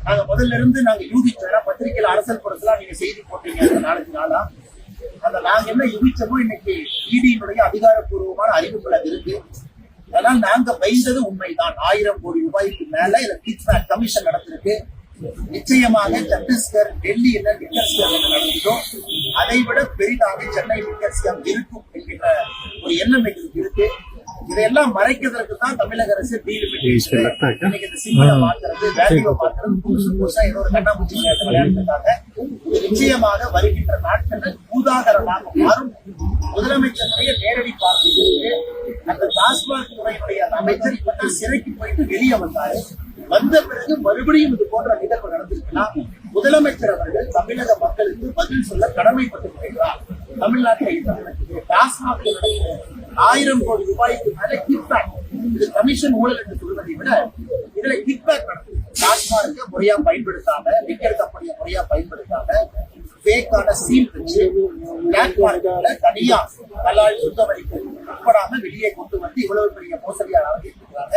நாங்க முதல்ல இருந்து நாங்க யூகிச்சோம். பத்திரிகையில அரசல் புரசலாம் நீங்க செய்தி போட்டீங்க அந்த 4 நாளா. அந்த நாங்க என்ன யூகிச்சோமோ இன்னைக்கு இடியினுடைய அதிகாரப்பூர்வமான அறிவிப்புல இருக்கு. அதனால நாங்க பயந்தது உண்மைதான். 1000 கோடி ரூபாய்க்கு மேல இதை கிட்பேக் கமிஷன் நடத்திருக்கு. நிச்சயமாக சத்தீஸ்கர், டெல்லியில லிக்கர் ஸ்கேம் என்ன நடந்ததோ அதை விட பெரிதாக சென்னை லிக்கர் ஸ்கேம் இருக்கும் என்கின்ற ஒரு எண்ணம் எங்களுக்கு இருக்கு. இதையெல்லாம் மறைக்கிறதுக்கு தான் தமிழக அரசு இன்னைக்கு இந்த சிம்பிளை மாத்துறது, வேல்யூவை மாத்துறது, புதுசா ஏதோ ஒரு கண்ணாமூச்சி விளையாடுறதுக்காக நிச்சயமாக வருகின்ற நாட்கள் பூதாகரமாக மாறும். முதலமைச்சருடைய நேரடி பார்வையிலிருந்து அந்த டாஸ்மாக் துறையினுடைய அமைச்சர் இப்ப சிறைக்கு போயிட்டு வெளியே வந்தாரு. வந்த பிறகு மறுபடியும் இது போன்ற நிகழ்வு நடந்திருக்குன்னா முதலமைச்சர் அவர்கள் தமிழக மக்களுக்கு பதில் சொல்ல கடமைப்பட்டு வருகிறார். தமிழ்நாட்டில் டாஸ்மாக் 1000 கோடி ரூபாய்க்கு மேல கிட்பேக், இது கமிஷன் ஊழல் என்று சொல்வதை விட இதுல கிட்பேக் நடக்குது. டாஸ்மார்க்க முறையா பயன்படுத்தாம, லிக்கர் கம்பெனியை முறையா பயன்படுத்தாம, பேக்கான சீல் வச்சு பிளாக் மார்க்கெட்ல தனியா கலால் சுத்த வரிக்கு உட்படாம வெளியே கொண்டு வந்து இவ்வளவு பெரிய மோசடியாளர்கள் இருக்கிறாங்க.